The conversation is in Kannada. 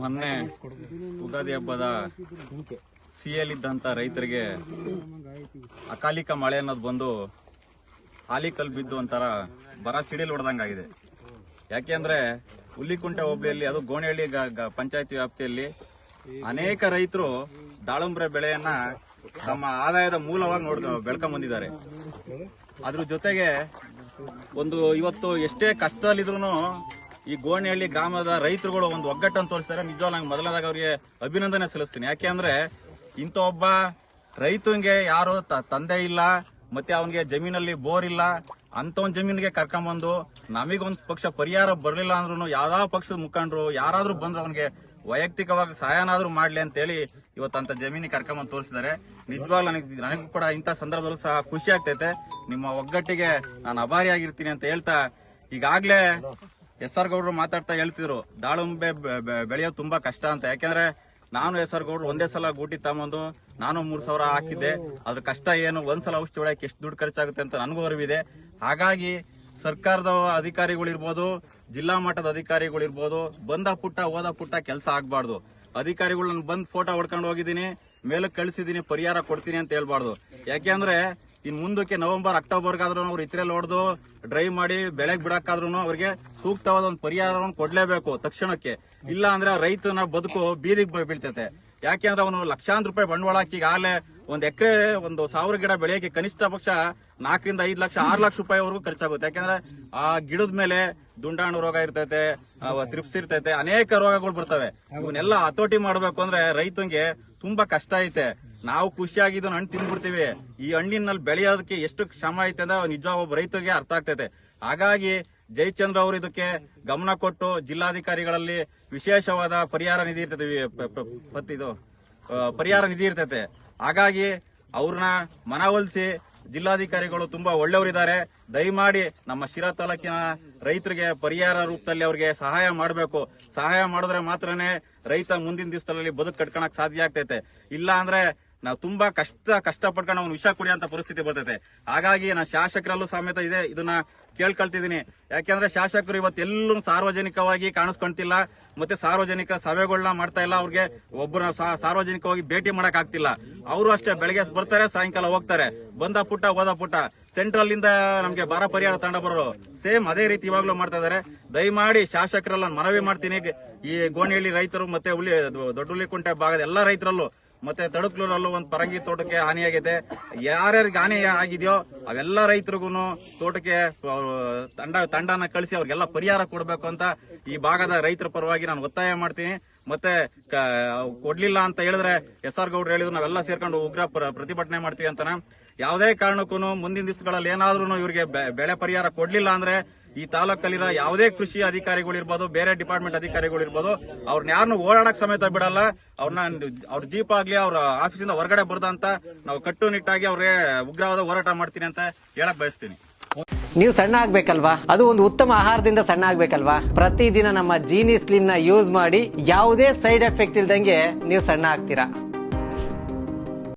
ಮೊನ್ನೆ ಉಗಾದಿ ಹಬ್ಬದ ಸಿಎಲಿದ್ದಂತ ರೈತರಿಗೆ ಅಕಾಲಿಕ ಮಳೆ ಅನ್ನೋದು ಬಂದು ಆಲಿಕಲ್ ಬಿದ್ದು ಒಂಥರ ಬರ ಸಿಡಿಲ್ ಹೊಡೆದಂಗಾಗಿದೆ. ಯಾಕೆಂದ್ರೆ ಹುಲ್ಲಿಕುಂಟೆ ಹೋಬಳಿಯಲ್ಲಿ, ಅದು ಗೋಣಿಹಳ್ಳಿ ಪಂಚಾಯತಿ ವ್ಯಾಪ್ತಿಯಲ್ಲಿ ಅನೇಕ ರೈತರು ದಾಳಂಬ್ರೆ ಬೆಳೆಯನ್ನ ತಮ್ಮ ಆದಾಯದ ಮೂಲವಾಗಿ ಬೆಳ್ಕೊಂಡ್ ಬಂದಿದ್ದಾರೆ. ಅದ್ರ ಜೊತೆಗೆ ಇವತ್ತು ಎಷ್ಟೇ ಕಷ್ಟದಲ್ಲಿದ್ರು ಈ ಗೋಣಿಹಳ್ಳಿ ಗ್ರಾಮದ ರೈತರುಗಳು ಒಂದು ಒಗ್ಗಟ್ಟನ್ನು ತೋರಿಸ್ತಾರೆ. ನಿಜವಾಗ್ಲೂ ನಂಗೆ ಮೊದಲನೇದಾಗ ಅವರಿಗೆ ಅಭಿನಂದನೆ ಸಲ್ಲಿಸ್ತೀನಿ. ಯಾಕೆಂದ್ರೆ ಇಂಥ ಒಬ್ಬ ರೈತನಿಗೆ ಯಾರು ತಂದೆ ಇಲ್ಲ, ಮತ್ತೆ ಅವನಿಗೆ ಜಮೀನಲ್ಲಿ ಬೋರ್ ಇಲ್ಲ, ಅಂತ ಒಂದು ಜಮೀನಿಗೆ ಕರ್ಕೊಂಬಂದು ನಮಗೊಂದು ಪಕ್ಷ ಪರಿಹಾರ ಬರಲಿಲ್ಲ ಅಂದ್ರೂ ಯಾವ್ದಾ ಪಕ್ಷದ ಮುಖಂಡರು ಯಾರಾದ್ರೂ ಬಂದ್ರು ಅವನಿಗೆ ವೈಯಕ್ತಿಕವಾಗಿ ಸಹಾಯನಾದ್ರೂ ಮಾಡ್ಲಿ ಅಂತೇಳಿ ಇವತ್ತಂತ ಜಮೀನಿಗೆ ಕರ್ಕೊಂಬಂದು ತೋರಿಸಿದ್ದಾರೆ. ನಿಜವಾಗ್ಲೂ ನನಗೂ ಕೂಡ ಇಂಥ ಸಂದರ್ಭದಲ್ಲೂ ಸಹ ಖುಷಿ ಆಗ್ತೈತೆ. ನಿಮ್ಮ ಒಗ್ಗಟ್ಟಿಗೆ ನಾನು ಅಭಾರಿಯಾಗಿರ್ತೀನಿ ಅಂತ ಹೇಳ್ತಾ, ಈಗಾಗ್ಲೇ ಎಸ್.ಆರ್. ಗೌಡ್ರು ಮಾತಾಡ್ತಾ ಹೇಳ್ತಿದ್ರು ದಾಳಿಂಬೆ ಬೆಳೆಯೋದು ತುಂಬಾ ಕಷ್ಟ ಅಂತ. ಯಾಕೆಂದ್ರೆ ನಾನು ಎಸ್.ಆರ್. ಗೌಡ್ರು ಒಂದೇ ಸಲ ಗೂಟಿ ತಗೊಂಡು ನಾನು 3,000 ಹಾಕಿದ್ದೆ. ಅದ್ರ ಕಷ್ಟ ಏನು, ಒಂದ್ಸಲ ಔಷಧಿ ಹೊಡೆಯಕ್ಕೆ ಎಷ್ಟು ದುಡ್ಡು ಖರ್ಚಾಗುತ್ತೆ ಅಂತ ನನಗೂ ಅರಿವಿದೆ. ಹಾಗಾಗಿ ಸರ್ಕಾರದ ಅಧಿಕಾರಿಗಳಿರ್ಬೋದು, ಜಿಲ್ಲಾ ಮಟ್ಟದ ಅಧಿಕಾರಿಗಳಿರ್ಬೋದು, ಬಂದ ಪುಟ್ಟ ಹೋದ ಪುಟ್ಟ ಕೆಲಸ ಆಗ್ಬಾರ್ದು. ಅಧಿಕಾರಿಗಳು ನಾನು ಬಂದ್ ಫೋಟೋ ಹೊಡ್ಕೊಂಡು ಹೋಗಿದ್ದೀನಿ, ಮೇಲಕ್ಕೆ ಕಳಿಸಿದೀನಿ, ಪರಿಹಾರ ಕೊಡ್ತೀನಿ ಅಂತ ಹೇಳ್ಬಾರ್ದು. ಯಾಕೆಂದ್ರೆ ಇನ್ ಮುಂದಕ್ಕೆ ನವೆಂಬರ್ ಅಕ್ಟೋಬರ್ಗಾದ್ರೂ ಅವ್ರು ಇತ್ರೆಲ್ ಹೊಡೆದು ಡ್ರೈವ್ ಮಾಡಿ ಬೆಳೆಗ್ ಬಿಡಕ್ಕಾದ್ರೂ ಅವ್ರಿಗೆ ಸೂಕ್ತವಾದ ಒಂದು ಪರಿಹಾರವನ್ನು ಕೊಡ್ಲೇಬೇಕು ತಕ್ಷಣಕ್ಕೆ. ಇಲ್ಲ ಅಂದ್ರೆ ರೈತನ ಬದುಕು ಬೀದಿಗೆ ಬೀಳ್ತೈತೆ. ಯಾಕೆಂದ್ರೆ ಅವನು ಲಕ್ಷಾಂತರ ರೂಪಾಯಿ ಬಂಡವಾಳ ಹಾಕಿ ಈಗಾಗಲೇ ಒಂದ್ ಎಕರೆ 1,000 ಗಿಡ ಬೆಳೆಯಕ್ಕೆ ಕನಿಷ್ಠ ಪಕ್ಷ 4 ರಿಂದ 5 ಲಕ್ಷ 6 ಲಕ್ಷ ರೂಪಾಯಿವರೆಗೂ ಖರ್ಚಾಗುತ್ತೆ. ಯಾಕಂದ್ರೆ ಆ ಗಿಡದ ಮೇಲೆ ದುಂಡಾಣು ರೋಗ ಇರ್ತೈತೆ, ತ್ರಿಪ್ಸ್ ಇರ್ತೈತೆ, ಅನೇಕ ರೋಗಗಳು ಬರ್ತವೆ. ಇವನ್ನೆಲ್ಲ ಹತೋಟಿ ಮಾಡ್ಬೇಕು ಅಂದ್ರೆ ರೈತನಿಗೆ ತುಂಬಾ ಕಷ್ಟ ಐತೆ. ನಾವು ಖುಷಿಯಾಗಿದ್ದು ಹಣ್ಣು ತಿಂದ್ಬಿಡ್ತೀವಿ. ಈ ಹಣ್ಣಿನಲ್ಲಿ ಬೆಳೆಯೋದಕ್ಕೆ ಎಷ್ಟು ಶ್ರಮ ಐತೆ ಅಂದ್ರೆ ನಿಜವಾಗ ಒಬ್ಬ ರೈತರಿಗೆ ಅರ್ಥ ಆಗ್ತೈತೆ. ಹಾಗಾಗಿ ಜಯಚಂದ್ರ ಅವರು ಇದಕ್ಕೆ ಗಮನ ಕೊಟ್ಟು ಜಿಲ್ಲಾಧಿಕಾರಿಗಳಲ್ಲಿ ವಿಶೇಷವಾದ ಪರಿಹಾರ ನಿಧಿ ಇರ್ತೈತೆ, ಪರಿಹಾರ ನಿಧಿ ಇರ್ತೈತೆ. ಹಾಗಾಗಿ ಅವ್ರನ್ನ ಮನವೊಲಿಸಿ ಜಿಲ್ಲಾಧಿಕಾರಿಗಳು ತುಂಬಾ ಒಳ್ಳೆಯವರಿದ್ದಾರೆ. ದಯಮಾಡಿ ನಮ್ಮ ಶಿರಾ ತಾಲೂಕಿನ ರೈತರಿಗೆ ಪರಿಹಾರ ರೂಪದಲ್ಲಿ ಅವ್ರಿಗೆ ಸಹಾಯ ಮಾಡಬೇಕು. ಸಹಾಯ ಮಾಡಿದ್ರೆ ಮಾತ್ರನೇ ರೈತ ಮುಂದಿನ ದಿವಸದಲ್ಲಿ ಬದುಕು ಕಟ್ಕೊಳಕ್ ಸಾಧ್ಯ ಆಗ್ತೈತೆ. ಇಲ್ಲ ಅಂದ್ರೆ ನಾವು ತುಂಬಾ ಕಷ್ಟಪಟ್ಕೊಂಡು ಅವ್ನು ವಿಷ ಕುಡಿಯೋಂತ ಪರಿಸ್ಥಿತಿ ಬರ್ತೈತೆ. ಹಾಗಾಗಿ ನಾನು ಶಾಸಕರಲ್ಲೂ ಸಮೇತ ಇದನ್ನ ಕೇಳ್ಕೊಳ್ತಿದ್ದೀನಿ. ಯಾಕೆಂದ್ರೆ ಶಾಸಕರು ಇವತ್ತೆಲ್ಲೂ ಸಾರ್ವಜನಿಕವಾಗಿ ಕಾಣಿಸ್ಕೊಂತಿಲ್ಲ, ಮತ್ತೆ ಸಾರ್ವಜನಿಕ ಸಭೆಗಳನ್ನ ಮಾಡ್ತಾ ಇಲ್ಲ. ಅವ್ರಿಗೆ ಒಬ್ಬರ ಸಾರ್ವಜನಿಕವಾಗಿ ಭೇಟಿ ಮಾಡಕ್ ಆಗ್ತಿಲ್ಲ. ಅವರು ಅಷ್ಟೇ ಬೆಳಗ್ಗೆ ಬರ್ತಾರೆ, ಸಾಯಂಕಾಲ ಹೋಗ್ತಾರೆ. ಬಂದ ಪುಟ್ಟ ಹೋದ ಪುಟ್ಟ. ಸೆಂಟ್ರಲ್ ಇಂದ ನಮ್ಗೆ ಬರ ಪರಿಹಾರ ತಂಡ ಬರೋರು ಸೇಮ್ ಅದೇ ರೀತಿ ಇವಾಗ್ಲೂ ಮಾಡ್ತಾ ಇದಾರೆ. ದಯಮಾಡಿ ಶಾಸಕರೆಲ್ಲ ಮನವಿ ಮಾಡ್ತೀನಿ, ಈ ಗೋಣಿಹಳ್ಳಿ ರೈತರು ಮತ್ತೆ ದೊಡ್ಡ ಹುಲಿಕುಂಟೆ ಭಾಗದ ಎಲ್ಲಾ ರೈತರಲ್ಲೂ ಮತ್ತೆ ತಡಕ್ಲೂರಲ್ಲೂ ಒಂದು ಪರಂಗಿ ತೋಟಕ್ಕೆ ಹಾನಿಯಾಗಿದೆ. ಯಾರ್ಯಾರಿಗೆ ಹಾನಿ ಆಗಿದೆಯೋ ಅವೆಲ್ಲ ರೈತರಿಗೂ ತೋಟಕ್ಕೆ ತಂಡನ ಕಳಿಸಿ ಅವ್ರಿಗೆಲ್ಲ ಪರಿಹಾರ ಕೊಡಬೇಕು ಅಂತ ಈ ಭಾಗದ ರೈತರ ಪರವಾಗಿ ನಾನು ಒತ್ತಾಯ ಮಾಡ್ತೀನಿ. ಮತ್ತೆ ಕೊಡ್ಲಿಲ್ಲ ಅಂತ ಹೇಳಿದ್ರೆ ಎಸ್.ಆರ್. ಗೌಡ್ರು ಹೇಳಿದ್ರು ನಾವೆಲ್ಲ ಸೇರ್ಕೊಂಡು ಉಗ್ರ ಪ್ರತಿಭಟನೆ ಮಾಡ್ತೀವಿ ಅಂತಾನ. ಯಾವುದೇ ಕಾರಣಕ್ಕೂ ಮುಂದಿನ ದಿವಸಗಳಲ್ಲಿ ಏನಾದ್ರೂ ಇವ್ರಿಗೆ ಬೆಳೆ ಪರಿಹಾರ ಕೊಡ್ಲಿಲ್ಲ ಅಂದ್ರೆ ಈ ತಾಲೂಕಲ್ಲಿರೋ ಯಾವುದೇ ಕೃಷಿ ಅಧಿಕಾರಿಗಳಿರ್ಬೋದು, ಬೇರೆ ಡಿಪಾರ್ಟ್ಮೆಂಟ್ ಅಧಿಕಾರಿಗಳಿರ್ಬೋದು, ಅವ್ರನ್ನ ಯಾರನ್ನು ಓಡಾಡಕ್ ಸಮೇತ ಬಿಡಲ್ಲ. ಅವ್ರ ಜೀಪ್ ಆಗ್ಲಿ ಅವ್ರ ಆಫೀಸಿಂದ ಹೊರಗಡೆ ಬರ್ದಂತ ನಾವು ಕಟ್ಟುನಿಟ್ಟಾಗಿ ಅವ್ರಿಗೆ ಉಗ್ರವಾದ ಹೋರಾಟ ಮಾಡ್ತೀನಿ ಅಂತ ಹೇಳಕ್ ಬಯಸ್ತೀನಿ. ನೀವು ಸಣ್ಣ ಆಗ್ಬೇಕಲ್ವಾ? ಅದು ಒಂದು ಉತ್ತಮ ಆಹಾರದಿಂದ ಸಣ್ಣ ಆಗ್ಬೇಕಲ್ವಾ? ಪ್ರತಿದಿನ ನಮ್ಮ ಜೀನಿ ಸ್ಲಿಮ್ ನ ಯೂಸ್ ಮಾಡಿ ಯಾವುದೇ ಸೈಡ್ ಎಫೆಕ್ಟ್ ಇಲ್ದಂಗೆ ನೀವು ಸಣ್ಣ ಆಗ್ತೀರಾ.